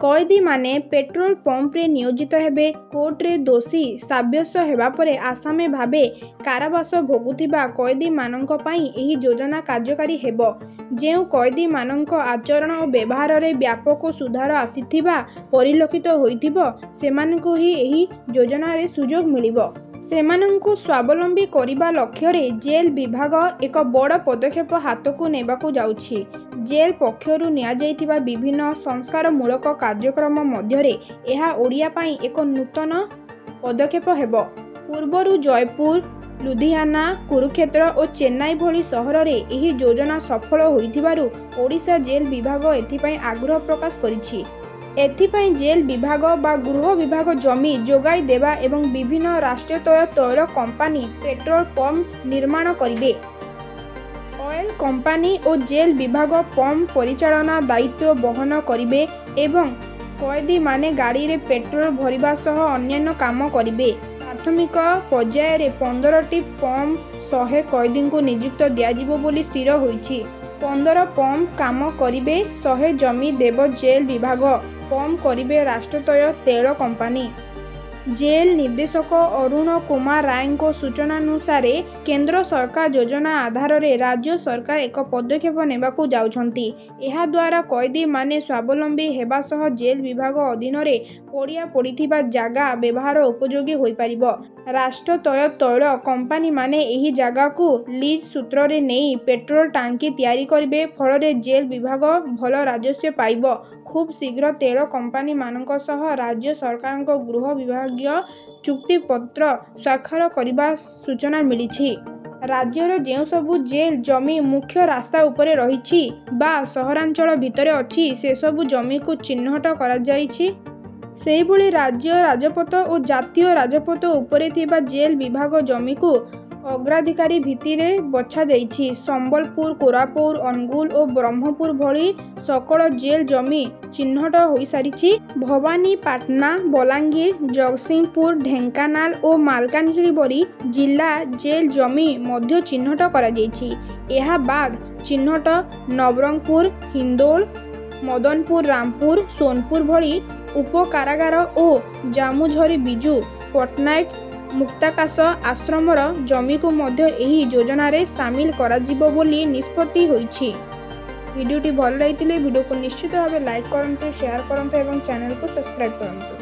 कैदी माने petrol pump रे नियोजित हेबे। कोर्ट रे दोषी साब्यस्त हेबा परे आसामी भावे कारावास भोगुथिबा कैदी माननक पई एही योजना कार्यकारी हेबो। जेउ कैदी माननक आचरण और व्यवहार रे व्यापक सुधार आसीथिबा परिलक्षित होइथिबो सेमानकु ही एही योजना रे सुजोग मिलिबो। सेमानंकु स्वावलंबी करिबा लक्ष्य रे जेल विभाग एक बड़ पदक्षेप हाथकु नेबाकु जाउछि। जेल पक्षरु निया जाइथिबा विभिन्न संस्कारमूलक कार्यक्रम मध्यरे एहा ओडिया पई एक नूतन पदक्षेप हेबो। पूर्वरु जयपुर, लुधियाना, कुरुक्षेत्र और चेन्नई भली सहर रे एही योजना सफल होइथिबारु ओडिशा जेल विभाग एथिपई आग्रह प्रकाश करिछि। एथिपई जेल विभाग बा गृह विभाग जमी जोगाई देवा एवं विभिन्न राष्ट्रीय तैल कंपानी पेट्रोल पंप निर्माण करिवे। ऑयल कंपानी और जेल विभाग पंप परिचालना दायित्व बहन करिवे एवं कैदी माने गाड़ी रे पेट्रोल भरिबा सह अन्यान्य काम करिवे। प्राथमिक पर्याय रे 15टी पंप 100 कैदी को नियुक्त दियाजिबो बोली स्थिर होइछि। 15 पंप काम करिवे। 100 जमी देव जेल विभाग पंप करिवे राष्ट्रीय तैल कंपानी। जेल निर्देशक अरुण कुमार राय सूचनानुसार केंद्र सरकार योजना आधार रे राज्य सरकार एक पदक्षेप नेबाकू जाउछंती। एहा द्वारा कैदी माने स्वावलंबी हेबा सह जेल विभाग अधीन रे पड़िया पड़िथिबा जागा व्यवहार उपयोगी होई परिबो। राष्ट्रीय तैल कंपानी माने एही जागा को लीज सूत्र रे नेई पेट्रोल टांकी तैयारी करिवे। फल रे जेल विभाग भल राजस्व पाइबो। खूब शीघ्र तैल कंपानी मानक सह राज्य सरकार गृह विभागीय चुक्ति पत्र स्वाक्षर करने सूचना मिली। राज्यर जो सबु जेल जमी मुख्य रास्ता उपरे रही बा सहरांचल भितर अच्छी से सबु जमी को चिन्हट करा जाइछि। सेहि भली राज्य राजपथ और जातीय राजपथ उपरे थिबा जेल विभाग जमी को अग्राधिकारी भित्तिरे बछा जाइछि। संबलपुर, कोरापुट, अनुगुल और ब्रह्मपुर भली सकल जेल जमी चिन्हट हो सारिछि। भवानीपाटना, बलांगीर, जगतसिंहपुर, ढेंकानाल और मालकानगिरी भली जिला जेल जमी मध्य चिन्हट करा जाइछि। एहा बाद चिन्हट नवरंगपुर, हिंदोल, मदनपुर, रामपुर, सोनपुर भली उपकारागार और जामुझरी बिजू पट्टनायक मुक्ताकाश आश्रमर जमी को मध्य एही योजना रे शामिल करा जिवो बोली निष्पत्ति होइछि। वीडियोटी भल लागिथिले वीडियो को निश्चित भाव लाइक करंतु, शेयर करंतु एवं चैनल को सब्सक्राइब करंतु।